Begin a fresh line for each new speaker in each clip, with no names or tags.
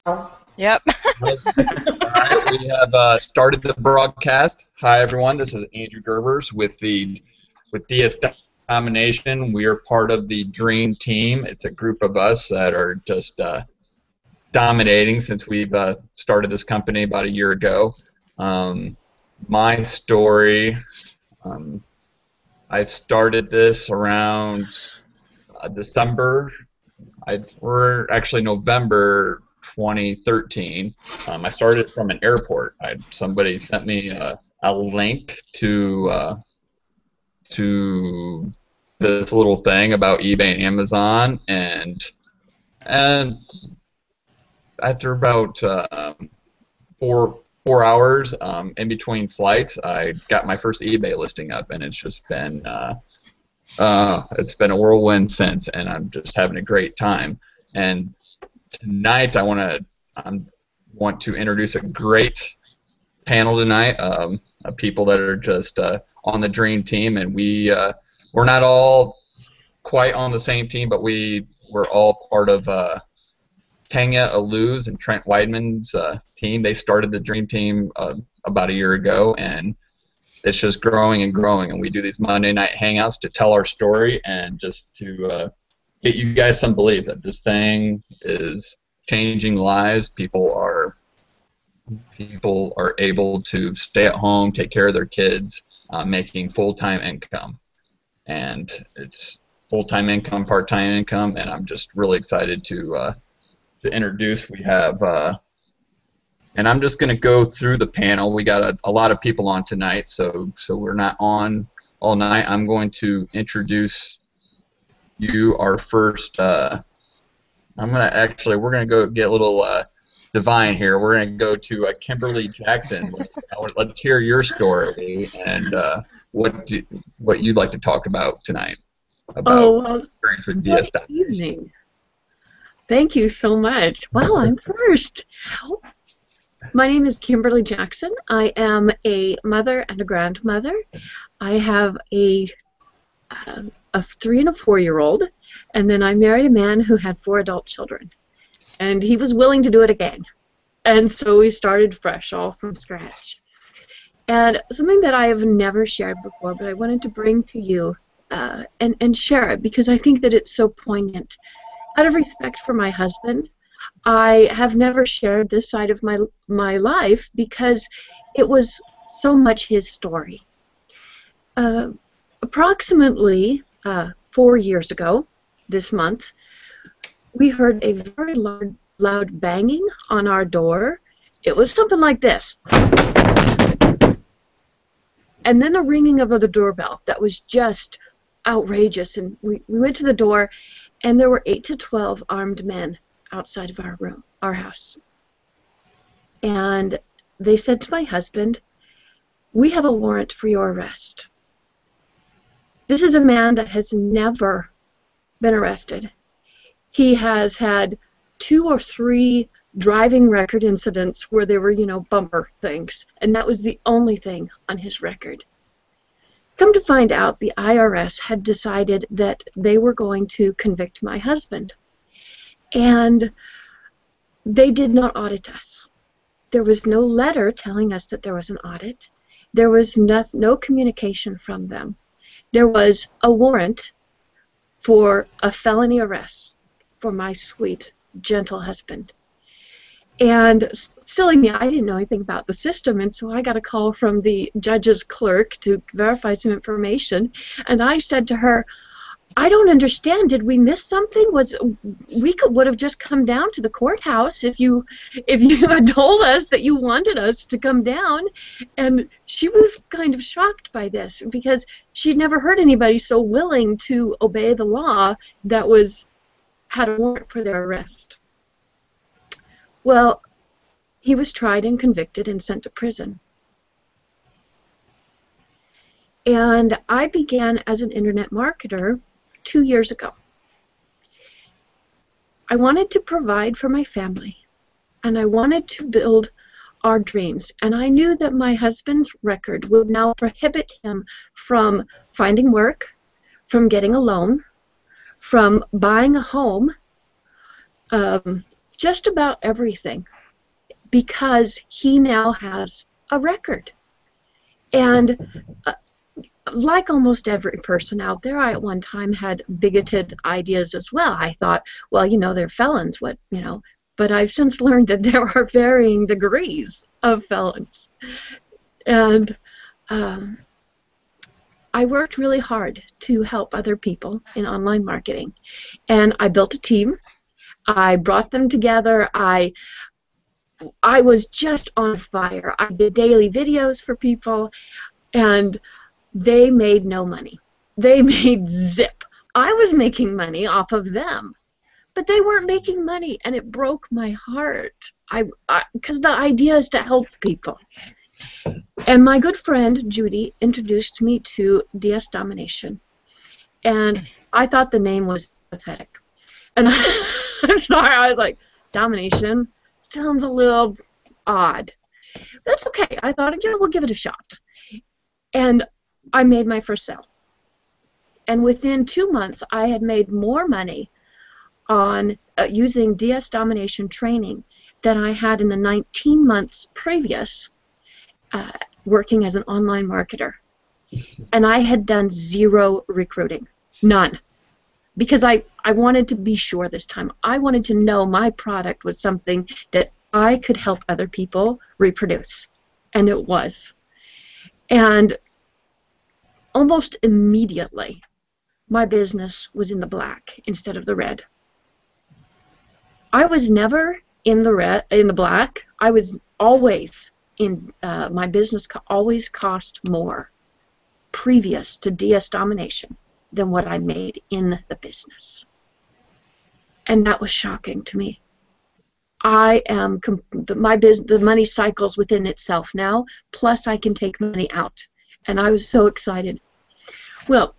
Yep.
All right, we have started the broadcast. Hi, everyone. This is Andrew Gerbers with Ds Domination. We are part of the Dream Team. It's a group of us that are just dominating since we've started this company about a year ago. My story, I started this around December. We're actually November 2013. I started from an airport. Somebody sent me a link to this little thing about eBay and Amazon, and after about four hours in between flights, I got my first eBay listing up, and it's just been it's been a whirlwind since, and I'm just having a great time. And tonight I want to introduce a great panel tonight of people that are just on the Dream Team, and we're not all quite on the same team, but we're all part of Kenya Alu's and Trent Weidman's team. They started the Dream Team about a year ago, and it's just growing and growing, and we do these Monday night hangouts to tell our story and just to get you guys some belief that this thing is changing lives. People are able to stay at home, take care of their kids, making full-time income, and it's full-time income, part-time income, and I'm just really excited to introduce. We have and I'm just going to go through the panel. We got a lot of people on tonight, so we're not on all night. I'm going to introduce you our first. We're going to go get a little divine here. We're going to go to Kimberly Jackson. Let's hear your story and what you'd like to talk about tonight about experience with DS.
Good evening. Thank you so much. Well, I'm first. My name is Kimberly Jackson. I am a mother and a grandmother. I have a 3 and a 4-year-old, and then I married a man who had 4 adult children, and he was willing to do it again, and so we started fresh, all from scratch. And something that I have never shared before, but I wanted to bring to you and share it because I think that it's so poignant. Out of respect for my husband, I have never shared this side of my life because it was so much his story. Approximately 4 years ago, this month, we heard a very loud banging on our door. It was something like this. And then a ringing of the doorbell that was just outrageous. And we went to the door, and there were 8 to 12 armed men outside of our house. And they said to my husband, "We have a warrant for your arrest." This is a man that has never been arrested. He has had 2 or 3 driving record incidents where they were, bumper things, and that was the only thing on his record. Come to find out, the IRS had decided that they were going to convict my husband. And they did not audit us. There was no letter telling us that there was an audit. There was no communication from them. There was a warrant for a felony arrest for my sweet, gentle husband. And silly me, I didn't know anything about the system, and so I got a call from the judge's clerk to verify some information, and I said to her, "I don't understand. Did we miss something? Would have just come down to the courthouse if you had told us that you wanted us to come down." And she was kind of shocked by this because she'd never heard anybody so willing to obey the law that had a warrant for their arrest. Well, he was tried and convicted and sent to prison. And I began as an internet marketer 2 years ago. I wanted to provide for my family, and I wanted to build our dreams, and I knew that my husband's record would now prohibit him from finding work, from getting a loan, from buying a home, just about everything, because he now has a record. And like almost every person out there, I at one time had bigoted ideas as well. I thought, well, you know, they're felons, what, you know. But I've since learned that there are varying degrees of felons. And I worked really hard to help other people in online marketing. And I built a team. I brought them together. I was just on fire. I did daily videos for people, and they made no money. They made zip. I was making money off of them, but they weren't making money, and it broke my heart. Because the idea is to help people. And my good friend Judy introduced me to Ds Domination, and I thought the name was pathetic. And I'm sorry, I was like, Domination sounds a little odd. That's okay. I thought, yeah, we'll give it a shot. And I made my first sale. And within 2 months, I had made more money on using Ds Domination training than I had in the 19 months previous working as an online marketer. And I had done zero recruiting. None. Because I wanted to be sure this time. I wanted to know my product was something that I could help other people reproduce. And it was. And almost immediately, my business was in the black instead of the red. I was never in the black. I was always in, my business always cost more previous to Ds Domination than what I made in the business. And that was shocking to me. The money cycles within itself now, plus I can take money out. And I was so excited. Well,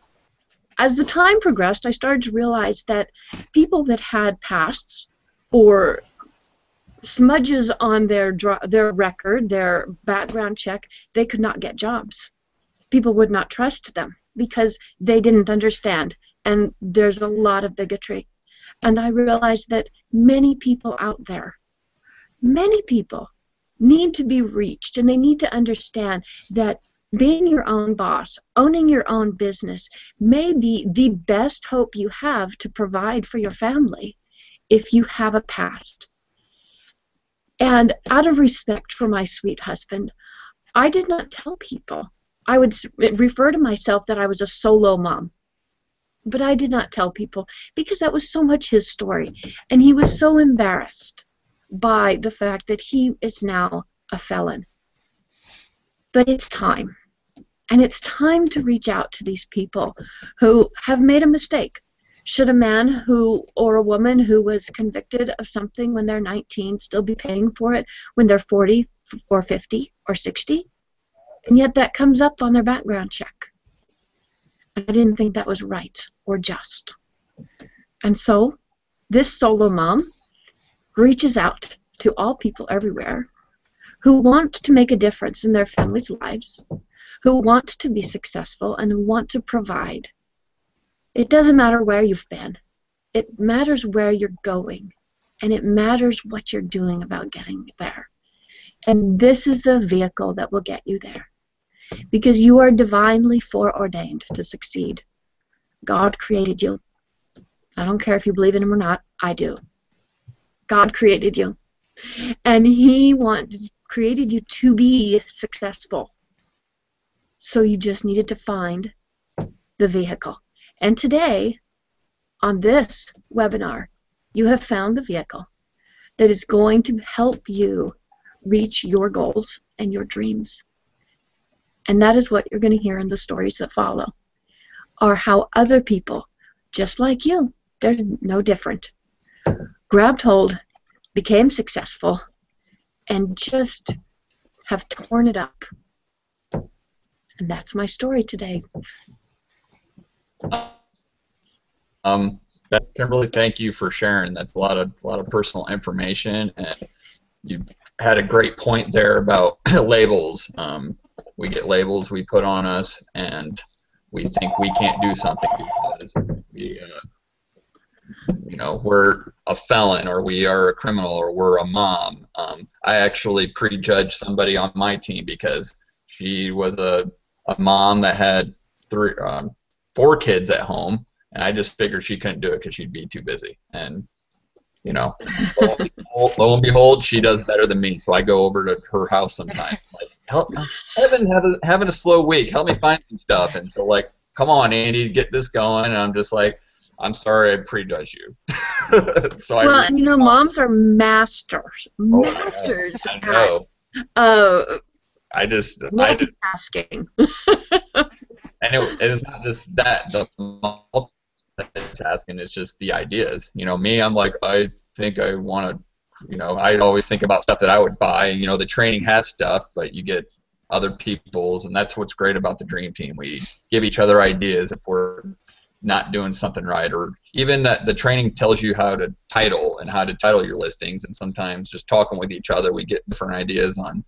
as the time progressed, I started to realize that people that had pasts or smudges on their record, their background check, they could not get jobs. People would not trust them because they didn't understand, and there's a lot of bigotry. And I realized that many people out there, many people need to be reached, and they need to understand that being your own boss, owning your own business, may be the best hope you have to provide for your family if you have a past. And out of respect for my sweet husband, I did not tell people. I would refer to myself that I was a solo mom. But I did not tell people because that was so much his story. And he was so embarrassed by the fact that he is now a felon. But it's time. And it's time to reach out to these people who have made a mistake. Should a man or a woman who was convicted of something when they're 19 still be paying for it when they're 40 or 50 or 60? And yet that comes up on their background check. And I didn't think that was right or just. And so this solo mom reaches out to all people everywhere who want to make a difference in their families' lives, who want to be successful, and who want to provide. It doesn't matter where you've been. It matters where you're going. And it matters what you're doing about getting there. And this is the vehicle that will get you there. Because you are divinely foreordained to succeed. God created you. I don't care if you believe in Him or not. I do. God created you. And He created you to be successful. So you just needed to find the vehicle. And today, on this webinar, you have found the vehicle that is going to help you reach your goals and your dreams. And that is what you're going to hear in the stories that follow, are how other people, just like you, they're no different, grabbed hold, became successful, and just have torn it up. And that's my story today.
Kimberly, thank you for sharing. That's a lot of personal information, and you had a great point there about labels. We get labels we put on us, and we think we can't do something because we're a felon or we are a criminal or we're a mom. I actually prejudged somebody on my team because she was a mom that had four kids at home, and I just figured she couldn't do it because she'd be too busy. And you know, lo and behold, she does better than me. So I go over to her house sometimes. Like, help, I've been having a slow week. Help me find some stuff. And so like, come on, Andy, get this going. And I'm just like, I'm sorry, I prejudged you. So
well, and you know, moms are masters
I know.
at
just
multitasking.
And it is not just that, the multitasking, it's just the ideas. You know, me, I'm like, I think I want to, you know, I always think about stuff that I would buy. You know, the training has stuff, but you get other people's, and that's what's great about the Dream Team. We give each other ideas if we're not doing something right, or even the training tells you how to title and how to title your listings, and sometimes just talking with each other, we get different ideas on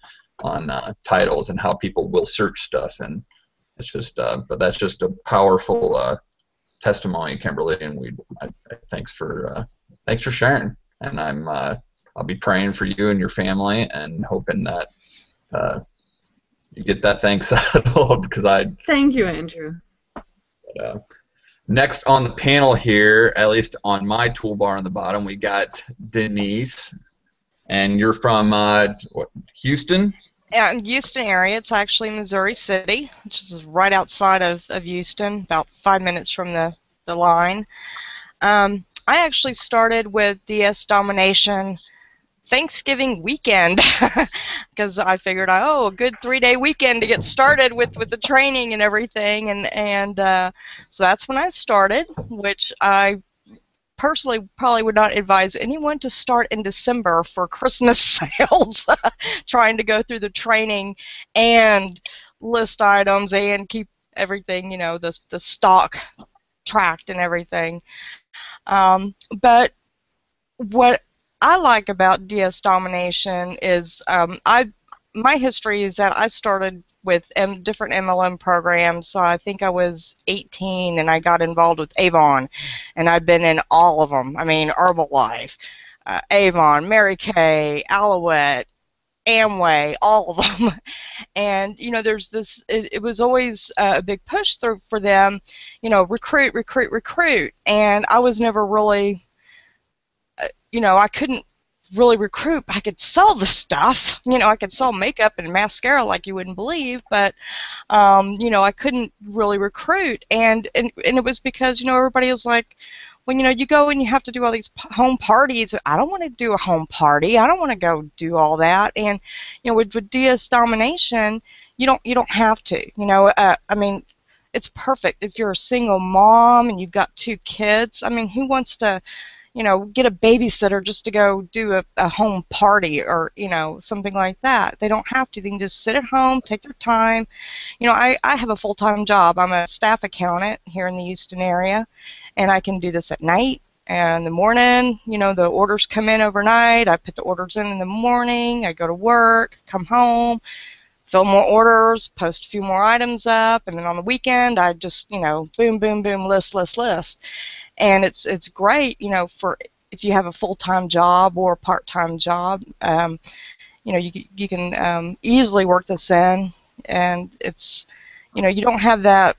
titles and how people will search stuff, and it's just, but that's just a powerful testimony, Kimberly, and thanks for sharing, and I'll be praying for you and your family and hoping that you get that thing settled, because
Thank you, Andrew.
Next on the panel here, at least on my toolbar on the bottom, we got Denise, and you're from Houston?
Yeah, in Houston area. It's actually Missouri City, which is right outside of Houston, about 5 minutes from the line. I actually started with DS Domination Thanksgiving weekend because I figured, oh, a good 3-day weekend to get started with the training and everything, and so that's when I started, which I personally probably would not advise anyone to start in December for Christmas sales, trying to go through the training and list items and keep everything, you know, the stock tracked and everything. But what I like about DS Domination is my history is that I started with different MLM programs. So I think I was 18 and I got involved with Avon, and I've been in all of them. I mean, Herbalife, Avon, Mary Kay, Alouette, Amway, all of them. And you know, there's this. It was always a big push through for them. You know, recruit, recruit, recruit. And I was never really. You know, I couldn't really recruit. I could sell the stuff. You know, I could sell makeup and mascara like you wouldn't believe, but you know, I couldn't really recruit. And it was because, you know, everybody was like, when, you know, you go and you have to do all these home parties. I don't want to do a home party. I don't want to go do all that. And you know, with DS Domination, you don't have to. You know, I mean, it's perfect if you're a single mom and you've got 2 kids. I mean, who wants to, you know, get a babysitter just to go do a home party or, you know, something like that. They don't have to. They can just sit at home, take their time. You know, I have a full-time job. I'm a staff accountant here in the Houston area, and I can do this at night and in the morning. You know, the orders come in overnight. I put the orders in the morning. I go to work, come home, fill more orders, post a few more items up, and then on the weekend I just, you know, boom, boom, boom, list, list, list. And it's great, you know, for if you have a full-time job or a part-time job. You know, you can easily work this in, and it's, you know, you don't have that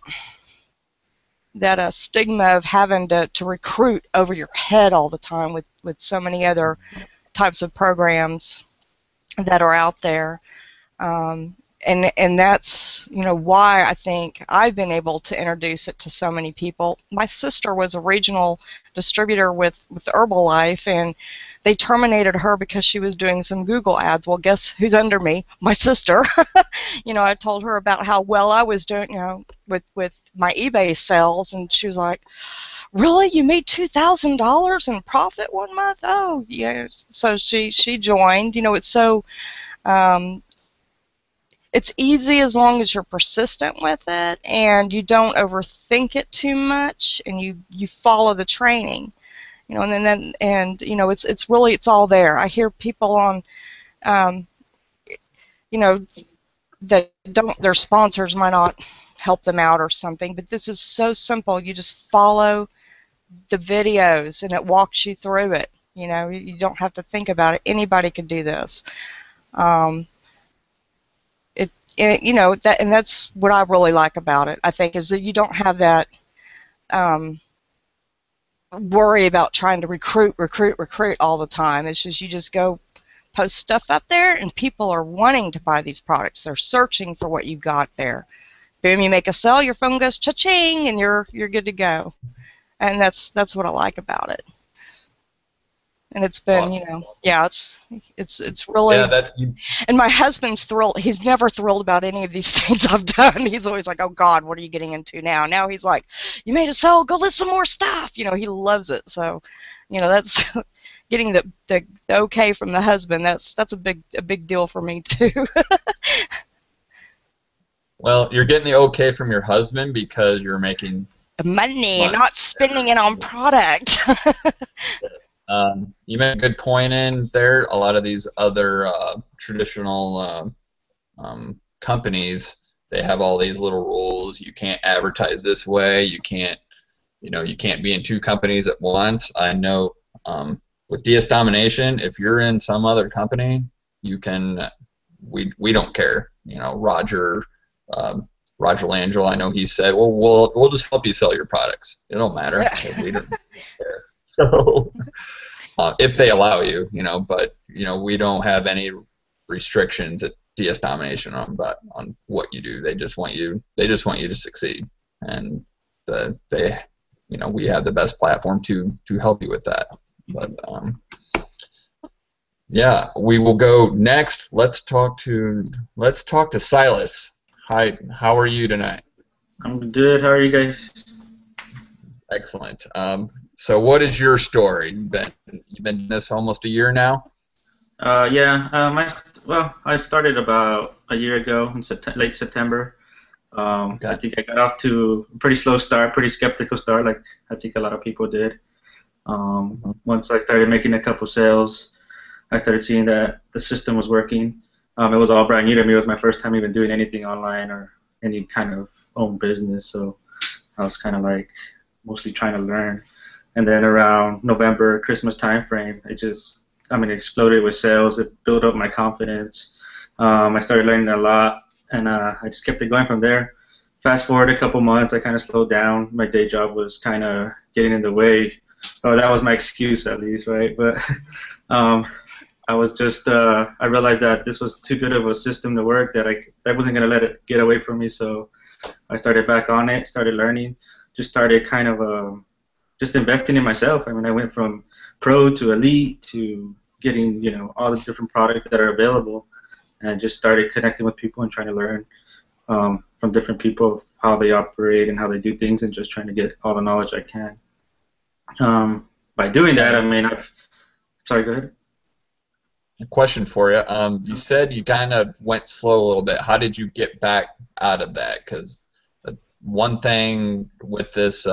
stigma of having to recruit over your head all the time with so many other types of programs that are out there. And that's, you know, why I think I've been able to introduce it to so many people. My sister was a regional distributor with Herbalife, and they terminated her because she was doing some Google ads. Well, guess who's under me? My sister. You know, I told her about how well I was doing, you know, with my eBay sales, and she was like, really? You made $2,000 in profit one month? Oh, yeah. So she joined. You know, it's so... it's easy as long as you're persistent with it and you don't overthink it too much, and you follow the training, you know, and you know, it's really, it's all there. I hear people on, you know, that their sponsors might not help them out or something, but this is so simple. You just follow the videos and it walks you through it. You know, you don't have to think about it. Anybody could do this. Um, you know, and that's what I really like about it, I think, is that you don't have that worry about trying to recruit all the time. It's just you just go post stuff up there, and people are wanting to buy these products. They're searching for what you got there. Boom, you make a sell, your phone goes cha-ching, and you're good to go. And that's what I like about it. And it's been, you know, yeah, it's really.
Yeah,
and my husband's thrilled. He's never thrilled about any of these things I've done. He's always like, "Oh God, what are you getting into now?" Now he's like, "You made a sell. Go list some more stuff." You know, he loves it. So, you know, that's getting the okay from the husband. That's a big deal for me too.
Well, you're getting the okay from your husband because you're making
money, not spending it on product.
You made a good point in there. A lot of these other traditional companies, they have all these little rules. You can't advertise this way. You can't be in two companies at once. I know with DS Domination, if you're in some other company, you can. We don't care. You know, Roger Langell, I know he said, well, we'll just help you sell your products. It don't matter. We don't care. So if they allow you, you know, but you know, we don't have any restrictions at DS Domination on what you do. They just want you to succeed, and you know, we have the best platform to help you with that. But yeah, we will go next. Let's talk to Silas. Hi, how are you tonight?
I'm good. How are you guys?
Excellent. So what is your story? You've been doing this almost a year now?
Yeah. I started about a year ago in late September.
Okay.
I think I got off to a pretty slow start, pretty skeptical start, like I think a lot of people did. Once I started making a couple sales, I started seeing that the system was working. It was all brand new to me. It was my first time even doing anything online or any kind of own business, so I was kind of like mostly trying to learn. And then around November, Christmas time frame, it exploded with sales. It built up my confidence. I started learning a lot, and I just kept it going from there. Fast forward a couple months, I kind of slowed down. My day job was kind of getting in the way. Oh, that was my excuse at least, right? But I was just, I realized that this was too good of a system to work, that I wasn't going to let it get away from me. So I started back on it, started learning, just started kind of just investing in myself. I mean, I went from pro to elite to getting, you know, all the different products that are available, and just started connecting with people and trying to learn from different people how they operate and how they do things, and just trying to get all the knowledge I can. By doing that, I mean, sorry, go ahead.
A question for you. You said you kind of went slow a little bit. How did you get back out of that? Because one thing with this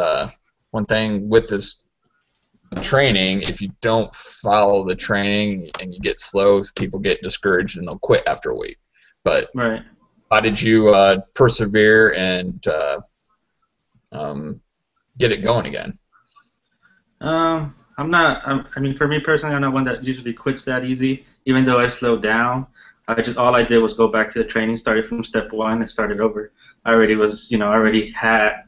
training, if you don't follow the training and you get slow, people get discouraged and they'll quit after a week. But
right.
How did you persevere and get it going again?
I mean, for me personally, I'm not one that usually quits that easy. Even though I slowed down, all I did was go back to the training, started from step one, and started over. I already had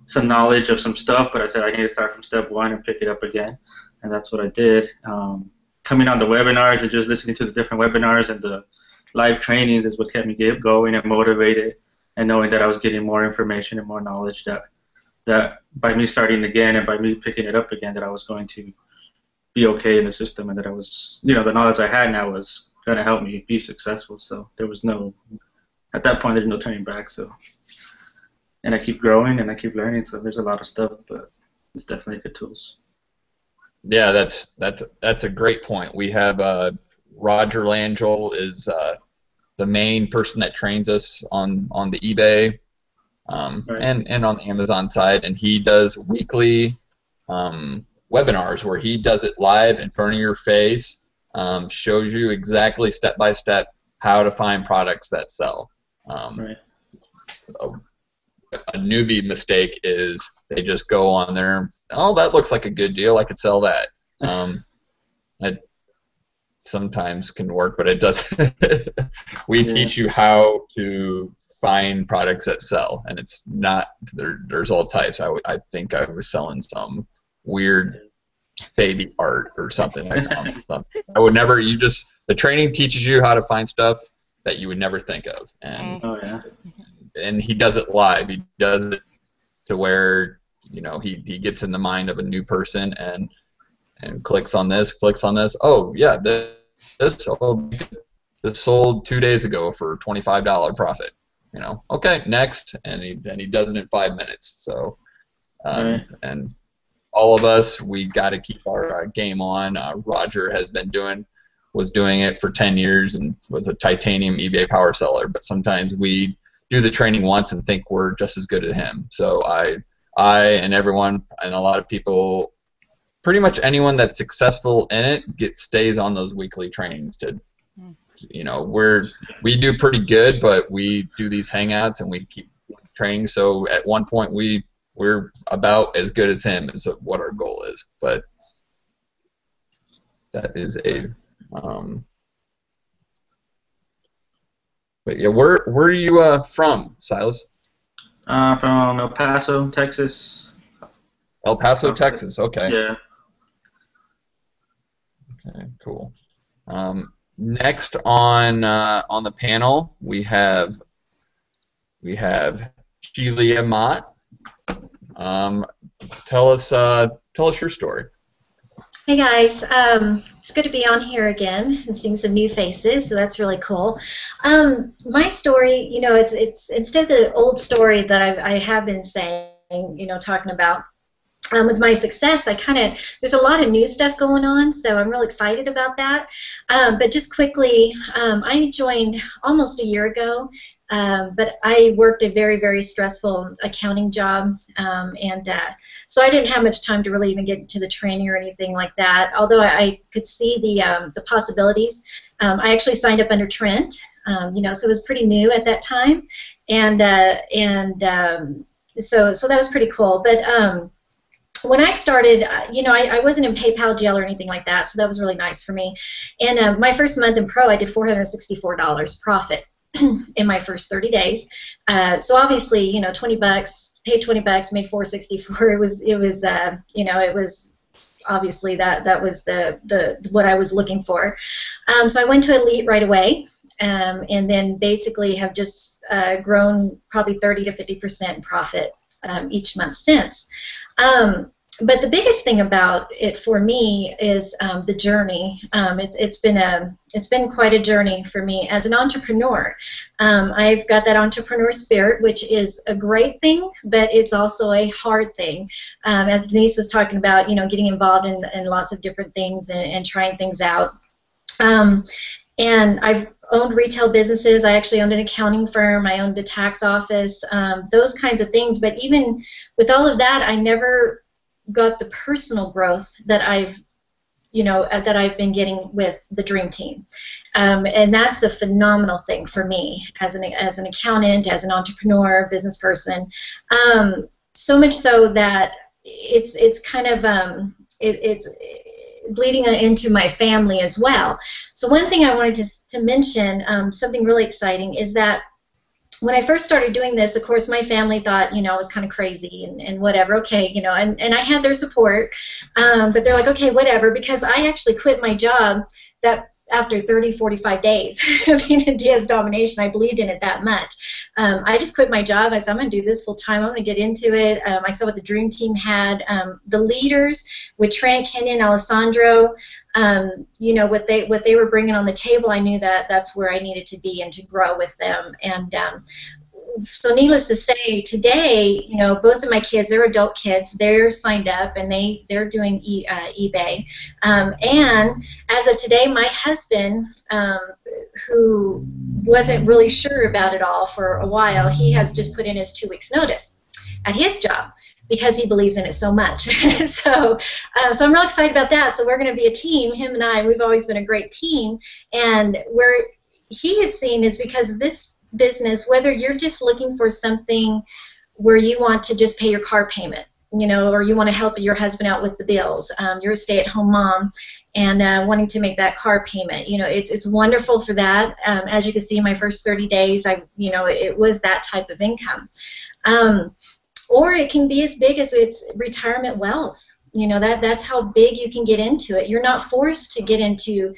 some knowledge of some stuff, but I said I need to start from step one and pick it up again, and that's what I did. Coming on the webinars and just listening to the different webinars and the live trainings is what kept me going and motivated, and knowing that I was getting more information and more knowledge, that by me starting again and by me picking it up again, that I was going to be okay in the system, and that I was, you know, the knowledge I had now was going to help me be successful. So there was at that point, there's no turning back. So, and I keep growing and I keep learning. So there's a lot of stuff, but it's definitely good tools.
Yeah, that's a great point. We have Roger Langell is the main person that trains us on the eBay
Right.
and on the Amazon side, and he does weekly webinars where he does it live in front of your face, shows you exactly step by step how to find products that sell.
Right.
A newbie mistake is they just go on there, oh, that looks like a good deal, I could sell that. It sometimes can work, but it doesn't. We teach you how to find products that sell, and it's not there's all types. I think I was selling some weird baby art or something. I would never. The training teaches you how to find stuff that you would never think of, and and he does it live. He does it to where he gets in the mind of a new person and clicks on this. Oh yeah, this sold 2 days ago for $25 profit. Okay, next, and he does it in 5 minutes. So, and all of us, we got to keep our game on. Roger was doing it for 10 years and was a titanium eBay power seller. But sometimes we do the training once and think we're just as good as him. So I and everyone and a lot of people, pretty much anyone that's successful in it stays on those weekly trainings. We do pretty good, but we do these hangouts and we keep training. So at one point we're about as good as him is what our goal is. But that is a but yeah, where are you from, Silas?
From El Paso, Texas.
El Paso, Texas. Okay.
Yeah.
Okay, cool. Next on the panel we have Sheila Mott. Tell us your story.
Hey guys, it's good to be on here again and seeing some new faces, so that's really cool. My story, it's instead of the old story that I have been saying, talking about. With my success, there's a lot of new stuff going on, so I'm real excited about that. But just quickly, I joined almost a year ago, but I worked a very, very stressful accounting job, and so I didn't have much time to really even get into the training or anything like that, although I could see the possibilities. I actually signed up under Trent, so it was pretty new at that time, and so that was pretty cool. But when I started, I wasn't in PayPal jail or anything like that, so that was really nice for me. And my first month in pro, I did $464 profit in my first 30 days. So obviously, $20, paid $20, made $464. It was obviously that was the what I was looking for. So I went to Elite right away, and then basically have just grown probably 30 to 50% profit each month since. But the biggest thing about it for me is the journey. It's been quite a journey for me as an entrepreneur. I've got that entrepreneur spirit, which is a great thing, but it's also a hard thing. As Denise was talking about, getting involved in lots of different things and trying things out. And I've owned retail businesses. I actually owned an accounting firm. I owned a tax office, those kinds of things. But even with all of that, I never got the personal growth that I've been getting with the Dream Team. And that's a phenomenal thing for me as an accountant, as an entrepreneur, business person. So much so that it's kind of it's bleeding into my family as well. So one thing I wanted to mention, something really exciting, is that when I first started doing this, of course, my family thought, I was kind of crazy and whatever, okay, and I had their support, but they're like, okay, whatever, because I actually quit my job that after 30, 45 days of being in Ds Domination. I believed in it that much. I just quit my job. I said, I'm going to do this full time. I'm going to get into it. I saw what the Dream Team had. The leaders with Trent, Kenyon, Alessandro, what they were bringing on the table, I knew that that's where I needed to be and to grow with them. And so needless to say, today, both of my kids, they're adult kids, they're signed up and they're doing eBay. And as of today, my husband, who wasn't really sure about it all for a while, he has just put in his 2 weeks notice at his job because he believes in it so much. So I'm real excited about that. So we're going to be a team, him and I. We've always been a great team. And where he has seen is because this business, whether you're just looking for something where you want to just pay your car payment, or you want to help your husband out with the bills. You're a stay-at-home mom and wanting to make that car payment. It's wonderful for that. As you can see, my first 30 days, it was that type of income. Or it can be as big as it's retirement wealth. That's how big you can get into it. You're not forced to get into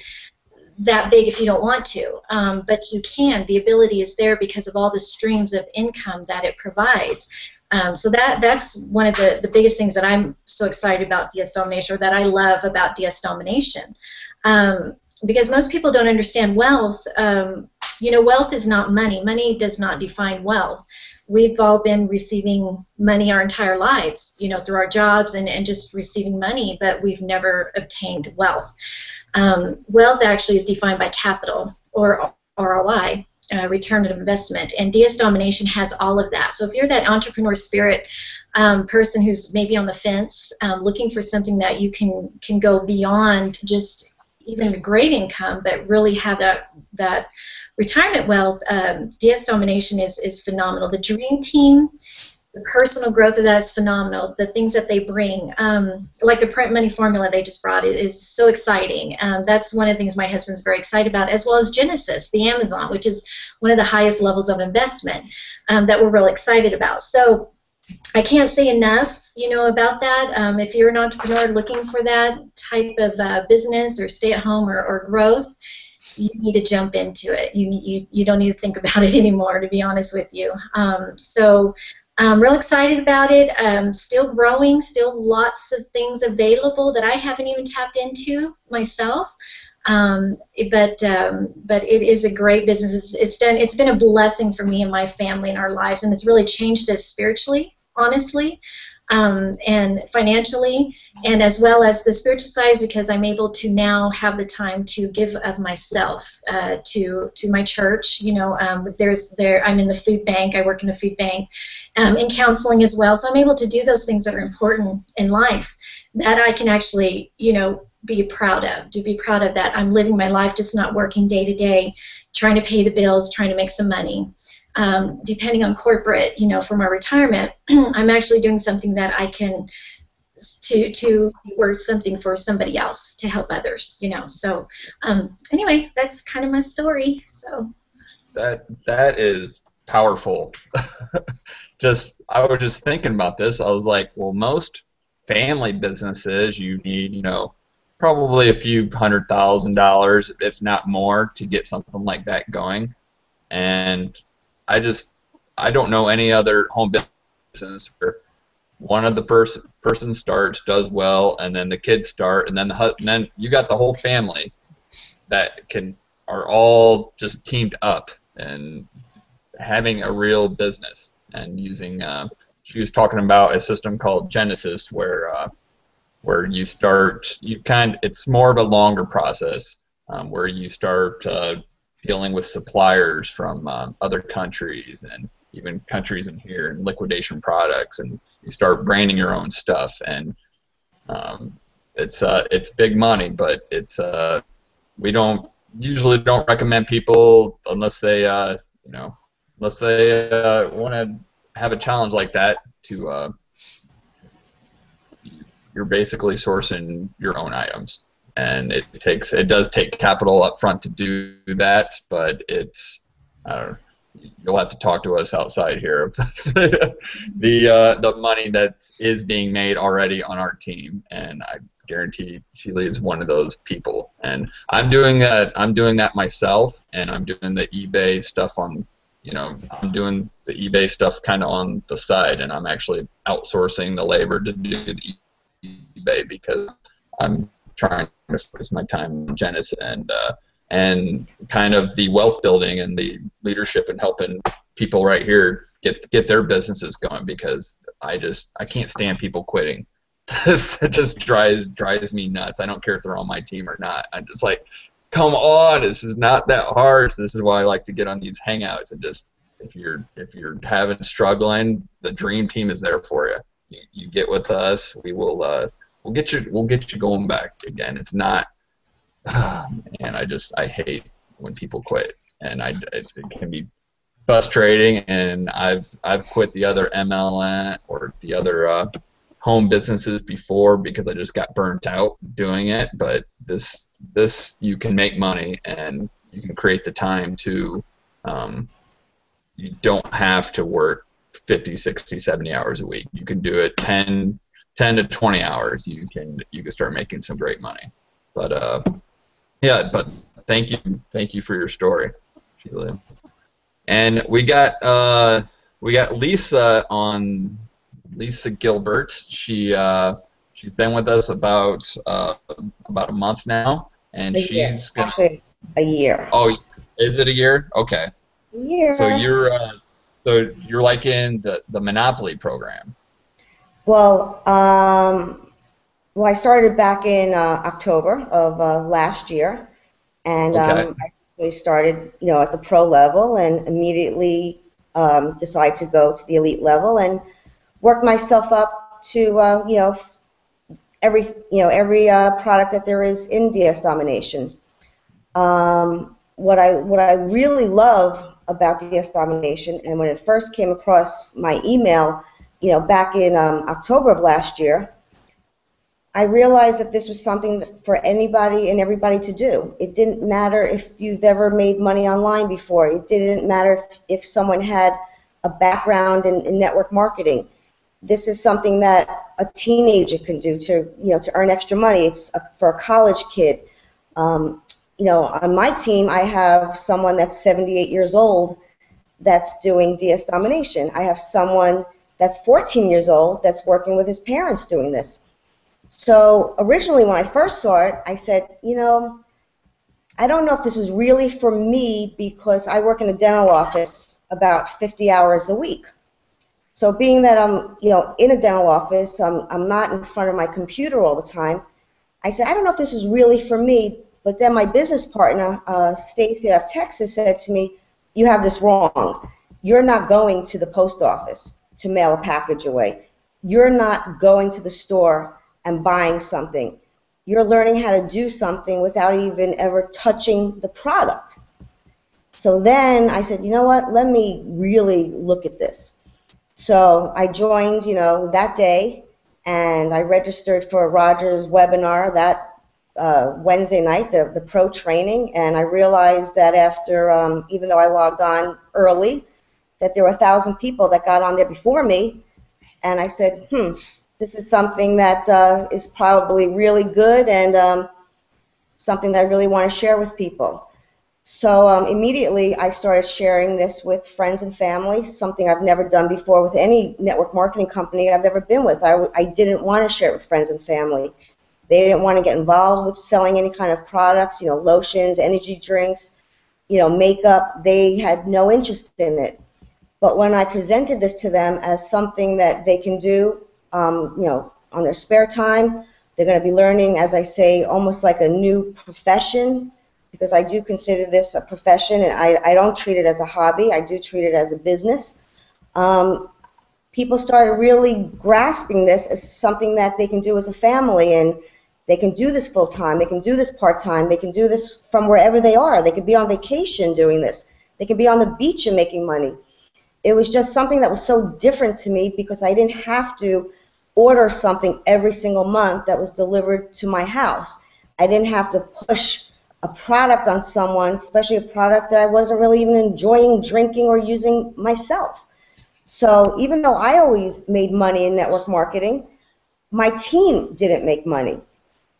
that big if you don't want to, but you can. The ability is there because of all the streams of income that it provides. So that's one of the biggest things that I'm so excited about DS Domination, or that I love about DS Domination. Because most people don't understand wealth. Wealth is not money. Money does not define wealth. We've all been receiving money our entire lives, through our jobs and just receiving money, but we've never obtained wealth. Wealth actually is defined by capital, or ROI, return on investment, and DS Domination has all of that. So if you're that entrepreneur spirit person who's maybe on the fence, looking for something that you can go beyond just even a great income, but really have that retirement wealth, DS Domination is phenomenal. The dream team, the personal growth of that is phenomenal. The things that they bring, like the print money formula they just brought, it is so exciting. That's one of the things my husband's very excited about, as well as Genesis, the Amazon, which is one of the highest levels of investment that we're really excited about. So I can't say enough, about that. If you're an entrepreneur looking for that type of business or stay-at-home or growth, you need to jump into it. You don't need to think about it anymore, to be honest with you. So I'm real excited about it. Still growing, still lots of things available that I haven't even tapped into myself. But it is a great business. It's been a blessing for me and my family and our lives, and it's really changed us spiritually, honestly, and financially, and as well as the spiritual side, because I'm able to now have the time to give of myself to my church. I'm in the food bank. I work in the food bank, in counseling as well. So I'm able to do those things that are important in life that I can actually, be proud of. To be proud of that, I'm living my life, just not working day to day, trying to pay the bills, trying to make some money. Depending on corporate, for my retirement, I'm actually doing something that I can to work something for somebody else to help others, So anyway, that's kind of my story. So
that is powerful. I was just thinking about this. I was like, well, most family businesses, you need, probably a few $100,000, if not more, to get something like that going. And I don't know any other home business where one of the person starts, does well, and then the kids start, and then you got the whole family that are all just teamed up and having a real business and using. She was talking about a system called Genesis where you start. It's more of a longer process where you start. Dealing with suppliers from other countries and even countries in here, and liquidation products, and you start branding your own stuff, and it's big money, but we usually don't recommend people unless they want to have a challenge like that to you're basically sourcing your own items. And it does take capital up front to do that, but you'll have to talk to us outside here of the money that is being made already on our team, and I guarantee Sheila is one of those people. And I'm doing that myself, and I'm doing the eBay stuff I'm doing the eBay stuff kind of on the side, and I'm actually outsourcing the labor to do the eBay because I'm trying to focus my time on Genesis and kind of the wealth building and the leadership and helping people right here get their businesses going, because I can't stand people quitting. It just drives me nuts. I don't care if they're on my team or not. I'm just like, come on, this is not that hard. So this is why I like to get on these Hangouts, and just if you're struggling, the dream team is there for you. You get with us, we'll get you going back again. It's not, and I hate when people quit, and it can be frustrating. And I've quit the other MLM or the other home businesses before because I just got burnt out doing it, but this you can make money and you can create the time to you don't have to work 50, 60, 70 hours a week. You can do it 10 to 20 hours. You can start making some great money. But yeah, but thank you for your story, Sheila. And we got Lisa on. Lisa Gilbert. She's been with us about a month now, and she's gonna.
Actually, a year.
Oh, is it a year? Okay.
A year.
So you're like in the Monopoly program.
Well, I started back in October of last year, and
Okay.
I really started, at the pro level, and immediately decided to go to the elite level and work myself up to, every product that there is in DS Domination. What I really love about DS Domination, and when it first came across my email, back in October of last year, I realized that this was something for anybody and everybody to do. It didn't matter if you've ever made money online before. It didn't matter if someone had a background in network marketing. This is something that a teenager can do to earn extra money. It's for a college kid. On my team, I have someone that's 78 years old that's doing DS Domination. I have someone that's 14 years old that's working with his parents doing this. So originally when I first saw it, I said, I don't know if this is really for me because I work in a dental office about 50 hours a week. So being that I'm, in a dental office, I'm not in front of my computer all the time, I said, I don't know if this is really for me. But then my business partner, Stacy out of Texas, said to me, you have this wrong. You're not going to the post office to mail a package away. You're not going to the store and buying something. You're learning how to do something without even ever touching the product. So then I said, you know what, let me really look at this. So I joined, that day, and I registered for Roger's webinar that Wednesday night, the pro training, and I realized that after, even though I logged on early, that there were 1,000 people that got on there before me, and I said, this is something that is probably really good and something that I really want to share with people. So immediately I started sharing this with friends and family, something I've never done before with any network marketing company I've ever been with. I didn't want to share it with friends and family. They didn't want to get involved with selling any kind of products, lotions, energy drinks, makeup. They had no interest in it. But when I presented this to them as something that they can do, on their spare time, they're going to be learning, as I say, almost like a new profession, because I do consider this a profession, and I don't treat it as a hobby. I do treat it as a business. People started really grasping this as something that they can do as a family, and they can do this full-time, they can do this part-time, they can do this from wherever they are. They could be on vacation doing this. They could be on the beach and making money. It was just something that was so different to me because I didn't have to order something every single month that was delivered to my house. I didn't have to push a product on someone, especially a product that I wasn't really even enjoying drinking or using myself. So even though I always made money in network marketing, my team didn't make money.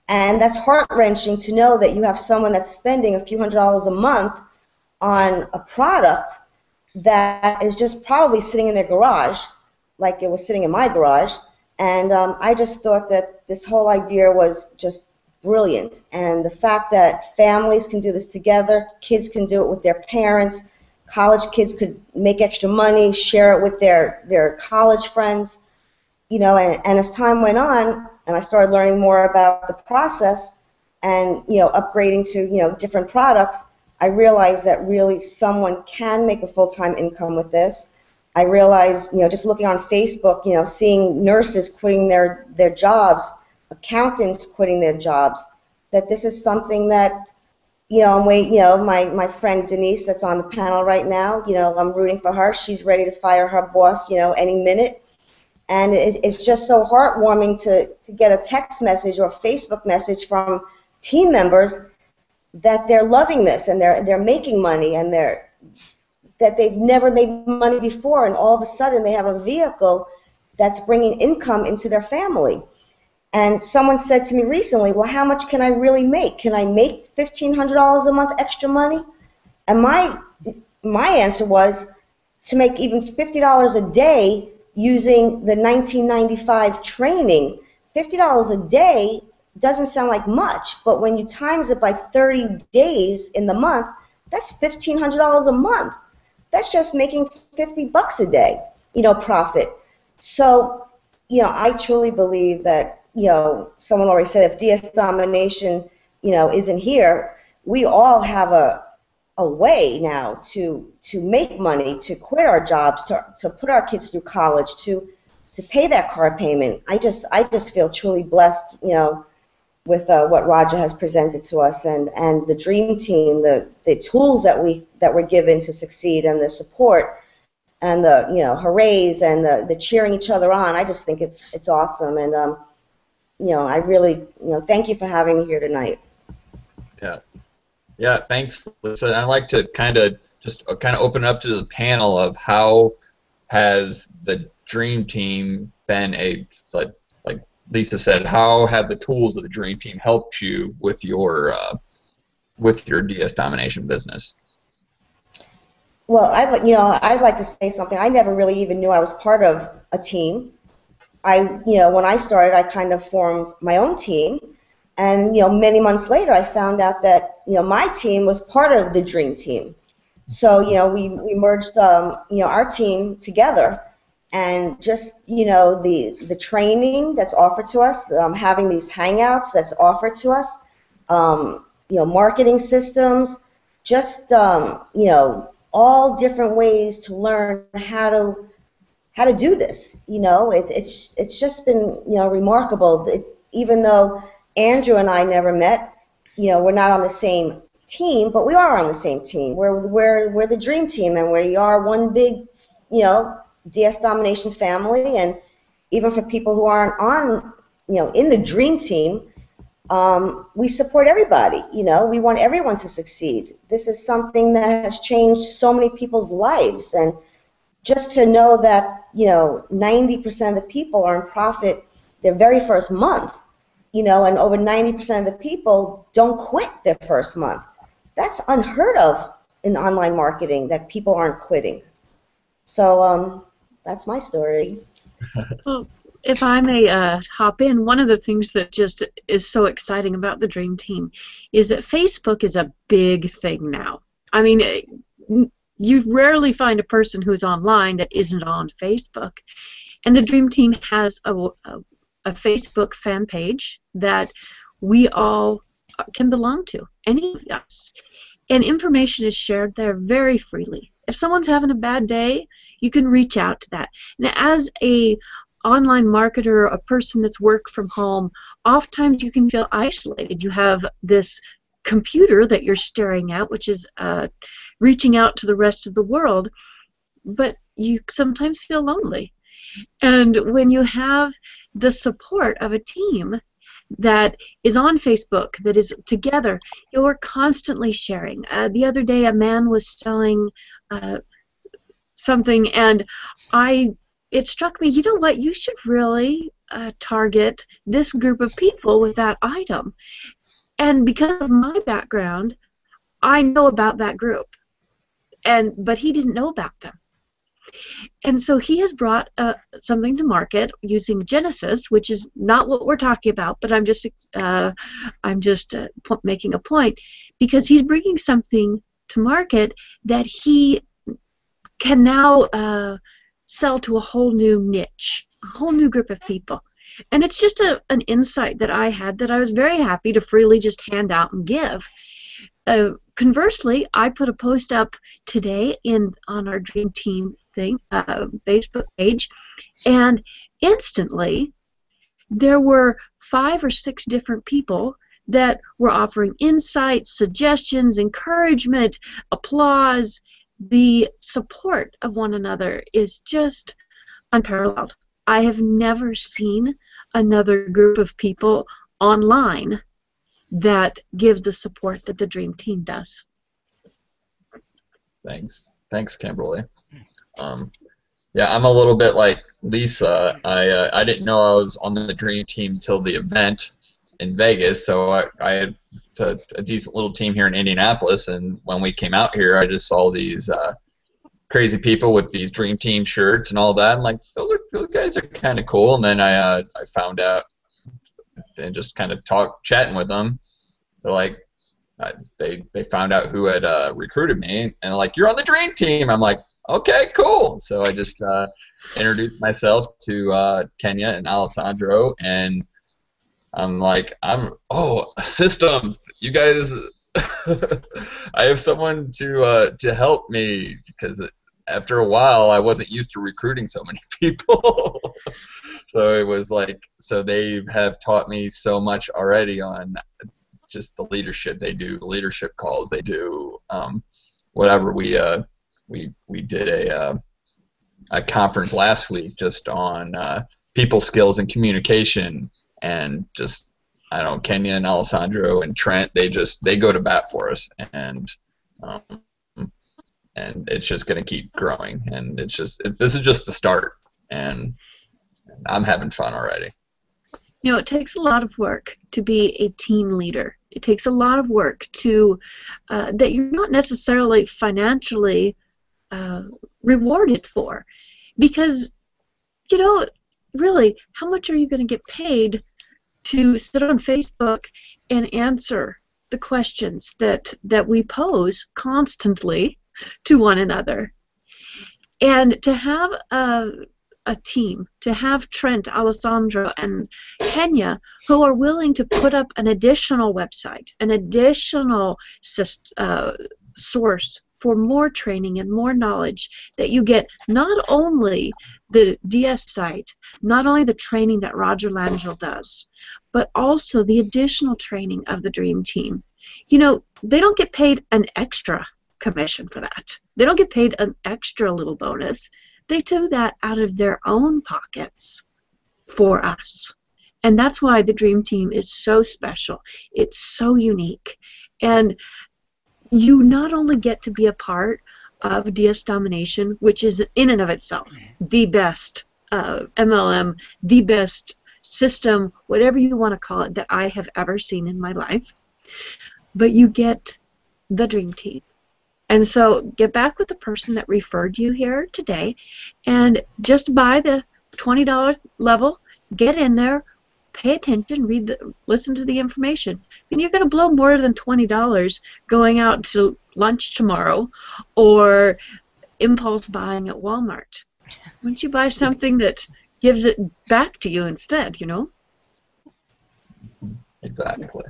And that's heart-wrenching to know that you have someone that's spending a few $100s a month on a product that is just probably sitting in their garage, like it was sitting in my garage. And I just thought that this whole idea was just brilliant. And the fact that families can do this together, kids can do it with their parents, college kids could make extra money, share it with their college friends, and as time went on, and I started learning more about the process and, upgrading to, different products, I realized that really someone can make a full-time income with this. I realized, just looking on Facebook, seeing nurses quitting their jobs, accountants quitting their jobs, that this is something that, I'm waiting, my friend Denise that's on the panel right now, I'm rooting for her. She's ready to fire her boss, any minute. And it's just so heartwarming to get a text message or a Facebook message from team members that they're loving this and they're making money and that they've never made money before, and all of a sudden they have a vehicle that's bringing income into their family. And someone said to me recently, well, how much can I really make? Can I make $1,500 a month extra money? And my answer was to make even $50 a day using the 1995 training. $50 a day doesn't sound like much, but when you times it by 30 days in the month, that's $1,500 a month. That's just making $50 a day, profit. So, I truly believe that, someone already said if DS Domination, isn't here, we all have a way now to make money, to quit our jobs, to put our kids through college, to pay that car payment. I just feel truly blessed, with what Raja has presented to us, and the dream team, the tools that we're given to succeed, and the support, and the hoorays, and the cheering each other on. I just think it's awesome, and I really thank you for having me here tonight.
Yeah, thanks, Lisa. And I'd like to kind of open up to the panel of how has the dream team been like Lisa said, how have the tools of the dream team helped you with your DS Domination business?
Well, I'd like to say something. I never really even knew I was part of a team. When I started, I kind of formed my own team, and many months later, I found out that my team was part of the dream team. So we merged our team together, and just the training that's offered to us, having these hangouts that's offered to us, marketing systems, just all different ways to learn how to do this. It's just been remarkable. Even though Andrew and I never met, we're not on the same team, but we are on the same team. We're the dream team, and we are one big DS Domination family. And even for people who aren't on in the dream team, we support everybody. We want everyone to succeed. This is something that has changed so many people's lives, and just to know that 90% of the people are in profit their very first month, and over 90% of the people don't quit their first month. That's unheard of in online marketing, that people aren't quitting. So that's my story.
Well, if I may hop in, one of the things that just is so exciting about the Dream Team is that Facebook is a big thing now. I mean, you rarely find a person who's online that isn't on Facebook. And the Dream Team has a Facebook fan page that we all can belong to, any of us. And information is shared there very freely. If someone's having a bad day, you can reach out to that. Now, as a online marketer, a person that's worked from home, oftentimes you can feel isolated. You have this computer that you're staring at, which is reaching out to the rest of the world, but you sometimes feel lonely. And when you have the support of a team that is on Facebook, that is together, you're constantly sharing. The other day, a man was selling something, and it struck me, you know what, you should really target this group of people with that item. And because of my background, I know about that group, but he didn't know about them. And so he has brought something to market using Genesis, which is not what we're talking about, but I'm just making a point, because he's bringing something to market that he can now sell to a whole new niche, a whole new group of people. And it's just an insight that I had that I was very happy to freely just hand out and give. Conversely, I put a post up today on our Dream Team Facebook page, and instantly there were 5 or 6 different people that were offering insights, suggestions, encouragement, applause. The support of one another is just unparalleled. I have never seen another group of people online that give the support that the Dream Team does.
Thanks, Kimberly. Yeah, I'm a little bit like Lisa. I didn't know I was on the Dream Team till the event in Vegas, so I had a decent little team here in Indianapolis, and when we came out here, I just saw these crazy people with these Dream Team shirts and all that. I'm like, those guys are kind of cool. And then I found out and just kind of chatting with them. They're like, they found out who had recruited me, and they're like, you're on the Dream Team. I'm like, okay, cool. So I just introduced myself to Kenya and Alessandro, and I'm like, a system. You guys, I have someone to help me, because after a while I wasn't used to recruiting so many people. So it was like, so they have taught me so much already on just the leadership they do, the leadership calls they do, whatever. We did a conference last week just on people skills and communication, and just, I don't know, Kenya and Alessandro and Trent, they go to bat for us, and it's just going to keep growing, and this is just the start, and I'm having fun already.
You know, it takes a lot of work to be a team leader. It takes a lot of work to that you're not necessarily financially rewarded for, because, you know, really, how much are you going to get paid to sit on Facebook and answer the questions that we pose constantly to one another? And to have a team, to have Trent, Alessandro, and Kenya, who are willing to put up an additional website, an additional source for more training and more knowledge, that you get not only the DS site, not only the training that Roger Langell does, but also the additional training of the Dream Team. You know, they don't get paid an extra commission for that. They don't get paid an extra little bonus. They do that out of their own pockets for us. And that's why the Dream Team is so special. It's so unique. And you not only get to be a part of DS Domination, which is in and of itself the best MLM, the best system, whatever you want to call it, that I have ever seen in my life, but you get the Dream Team. And so get back with the person that referred you here today, and just buy the $20 level, get in there, pay attention, listen to the information. And you're going to blow more than $20 going out to lunch tomorrow or impulse buying at Walmart. Why don't you buy something that gives it back to you instead, you know?
Exactly.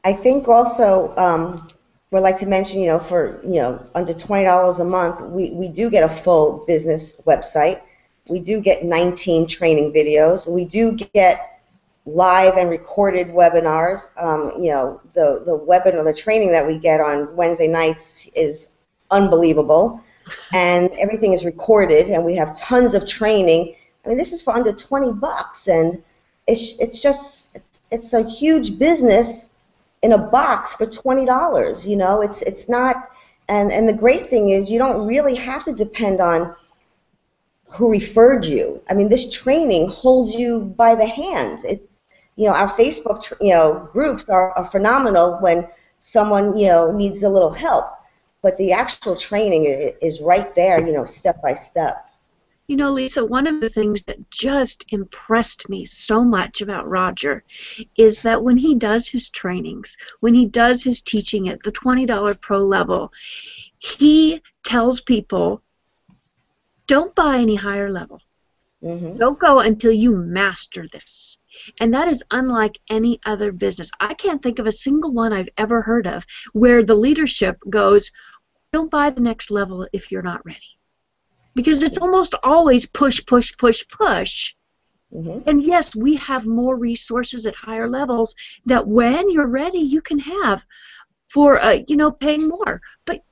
I think also we'd like to mention, you know, for under $20 a month, we do get a full business website. We do get 19 training videos. We do get live and recorded webinars. You know, the webinar, the training that we get on Wednesday nights is unbelievable, and everything is recorded, and we have tons of training. I mean, this is for under $20, and it's a huge business in a box for $20. You know, it's not, and the great thing is you don't really have to depend on who referred you. I mean, this training holds you by the hand. It's, you know, our Facebook groups are phenomenal when someone needs a little help, but the actual training is right there, you know, step by step.
You know, Lisa, one of the things that just impressed me so much about Roger is that when he does his trainings, when he does his teaching at the $20 pro level, he tells people, don't buy any higher level. Mm-hmm. Don't go until you master this. And that is unlike any other business. I can't think of a single one I've ever heard of where the leadership goes, don't buy the next level if you're not ready. Because it's almost always push, push, push, push. Mm-hmm. And yes, we have more resources at higher levels that when you're ready, you can have for, paying more. But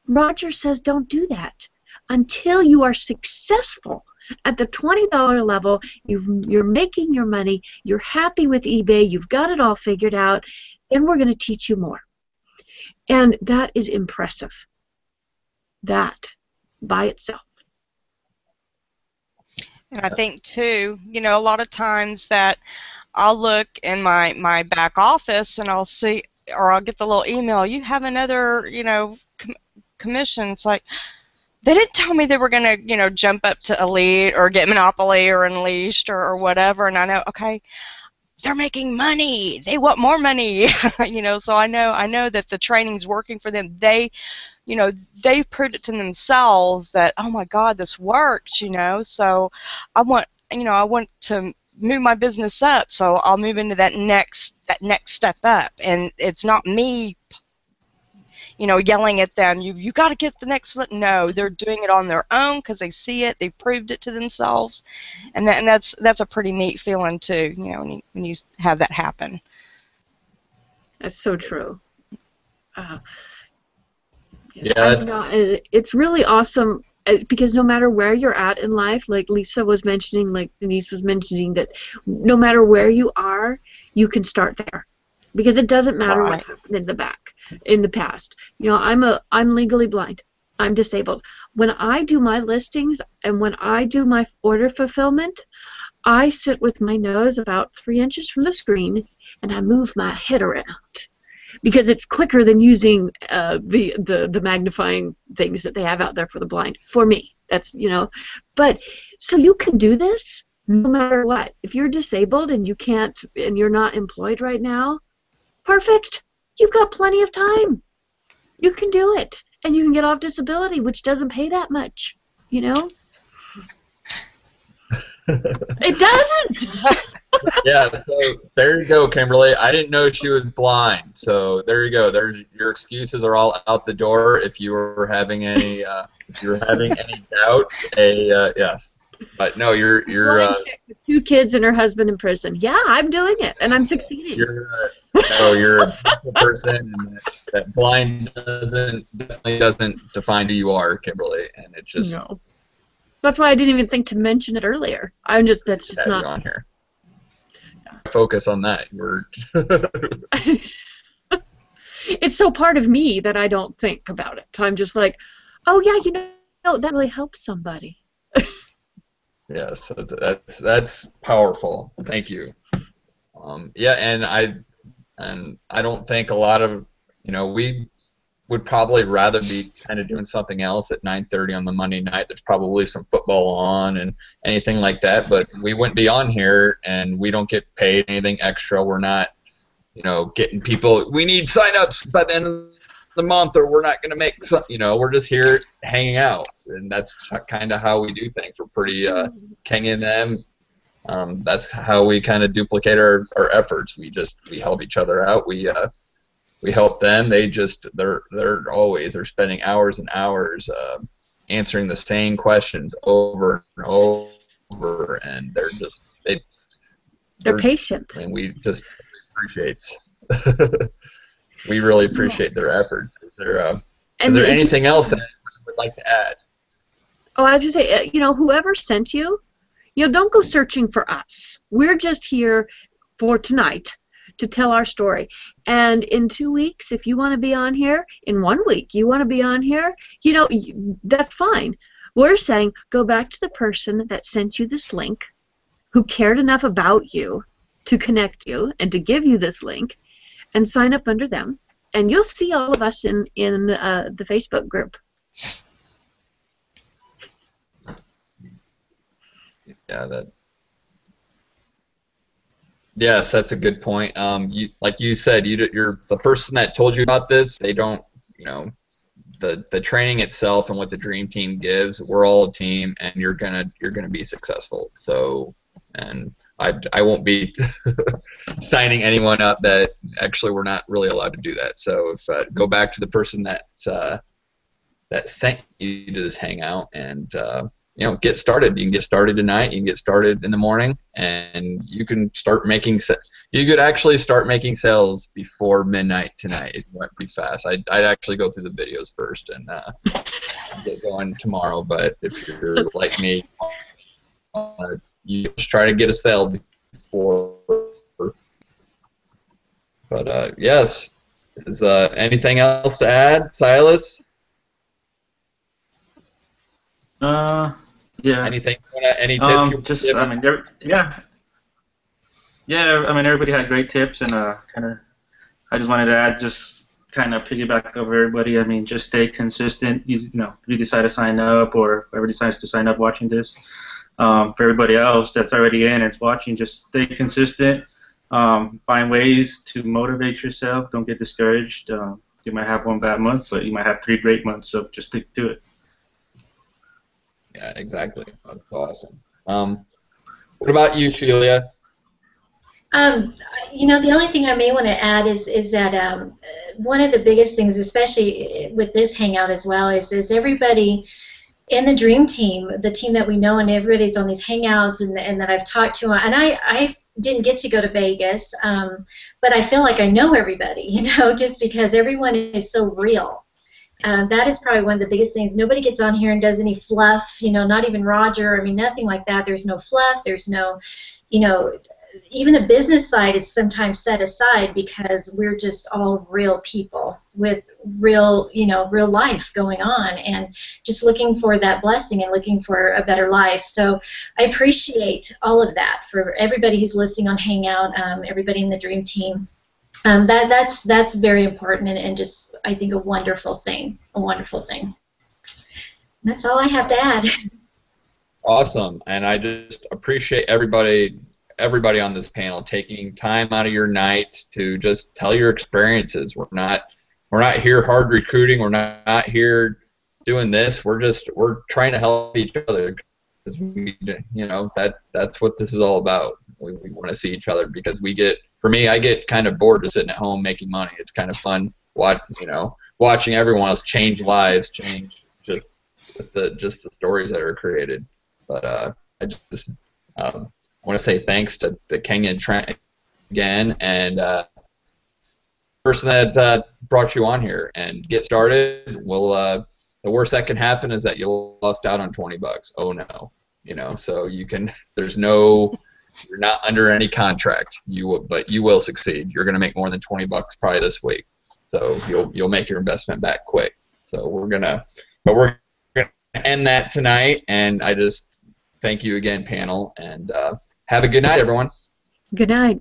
Roger says don't do that. until you are successful at the $20 level. You're making your money, you're happy with eBay, you've got it all figured out, and we're going to teach you more. And that is impressive. That by itself.
And I think too, you know, a lot of times that I'll look in my back office and I'll see, or I'll get the little email, you have another, you know, commission. It's like, they didn't tell me they were going to, you know, jump up to Elite or get Monopoly or Unleashed or whatever. And I know, okay, they're making money. They want more money. You know, so I know that the training's working for them. They, you know, they've proved it to themselves that, oh my God, this works, you know. So I want to move my business up, so I'll move into that next step up. And it's not me, you know, yelling at them, you got to get the next. No, they're doing it on their own because they see it, they proved it to themselves, and that's a pretty neat feeling too, you know, when you have that happen.
That's so true.
Yeah,
it's really awesome because no matter where you're at in life, like Lisa was mentioning, like Denise was mentioning, that no matter where you are, you can start there, because it doesn't matter what happened in the past. You know, I'm legally blind. I'm disabled. When I do my listings and when I do my order fulfillment, I sit with my nose about 3 inches from the screen and I move my head around, because it's quicker than using the magnifying things that they have out there for the blind. For me, that's, you know, but so you can do this no matter what. If you're disabled and you can't, and you're not employed right now, perfect. You've got plenty of time. You can do it, and you can get off disability, which doesn't pay that much, you know. It doesn't.
Yeah, so there you go, Kimberly. I didn't know she was blind. So there you go. There's your excuses are all out the door. If you were having any doubts, yes. But no, you're
blind chick with 2 kids and her husband in prison. Yeah, I'm doing it, and I'm succeeding.
You're a beautiful person, and that blind definitely doesn't define who you are, Kimberly. And it just
no. That's why I didn't even think to mention it earlier. That's just not
on here. Focus on that.
It's so part of me that I don't think about it. I'm just like, oh yeah, you know, that really helps somebody.
Yes, that's powerful. Thank you. Yeah, and I don't think a lot of, you know, we would probably rather be kind of doing something else at 9:30 on the Monday night. There's probably some football on and anything like that, but we wouldn't be on here, and we don't get paid anything extra. We're not, you know, getting people, we need sign-ups by the end of the month or we're not going to make some, you know, we're just here hanging out, and that's kind of how we do things. We're pretty King and them. That's how we kind of duplicate our efforts. We help each other out. We help them. They're spending hours and hours answering the same questions over and over, and they're patient. And we just appreciate. We really appreciate their efforts. Is there anything else that you would like to add?
Oh, I was just say, you know, whoever sent you, you know, don't go searching for us. We're just here for tonight to tell our story. And in 2 weeks, if you want to be on here, in 1 week you want to be on here, you know, that's fine. We're saying go back to the person that sent you this link, who cared enough about you to connect you and to give you this link, and sign up under them, and you'll see all of us in the Facebook group.
Yeah, yes, that's a good point. Like you said, you're the person that told you about this. They don't, you know, the training itself and what the dream team gives. We're all a team, and you're gonna be successful. So, and I won't be signing anyone up that actually we're not really allowed to do that. So if go back to the person that sent you to this Hangout, and get started. You can get started tonight. You can get started in the morning, and you can start making. You could actually start making sales before midnight tonight if you went pretty fast. I'd actually go through the videos first and get going tomorrow. But if you're like me, you just try to get a sale before. But yes, is anything else to add, Silas?
Yeah.
Anything? Any tips?
Just, I mean, yeah. I mean, everybody had great tips, and I just wanted to add, just kind of piggyback over everybody. I mean, just stay consistent. If you decide to sign up, or if everybody decides to sign up watching this, for everybody else that's already in and's watching, just stay consistent. Find ways to motivate yourself. Don't get discouraged. You might have one bad month, but you might have 3 great months, so just stick to it.
Yeah, exactly. That's awesome. What about you, Sheila?
The only thing I may want to add is that one of the biggest things, especially with this Hangout as well, is everybody in the dream team, the team that we know, and everybody's on these Hangouts and that I've talked to, and I didn't get to go to Vegas, but I feel like I know everybody, just because everyone is so real. That is probably one of the biggest things. Nobody gets on here and does any fluff, not even Roger. I mean, nothing like that. There's no fluff. There's no, even the business side is sometimes set aside because we're just all real people with real, real life going on and just looking for that blessing and looking for a better life. So I appreciate all of that for everybody who's listening on Hangout, everybody in the Dream Team. That's very important and just, I think, a wonderful thing. And that's all I have to add.
Awesome, and I just appreciate everybody on this panel taking time out of your nights to just tell your experiences. We're not here hard recruiting. We're not here doing this. We're trying to help each other because that's what this is all about. We want to see each other because for me, I get kind of bored of sitting at home making money. It's kind of fun watching everyone else change lives, change just the stories that are created. But I just want to say thanks to Kenya and Trent again, and the person that brought you on here. And get started. The worst that can happen is that you lost out on $20. Oh no, so you can. You're not under any contract. But you will succeed. You're going to make more than $20 probably this week. So you'll make your investment back quick. So we're gonna end that tonight, and I just thank you again, panel, and have a good night, everyone.
Good night.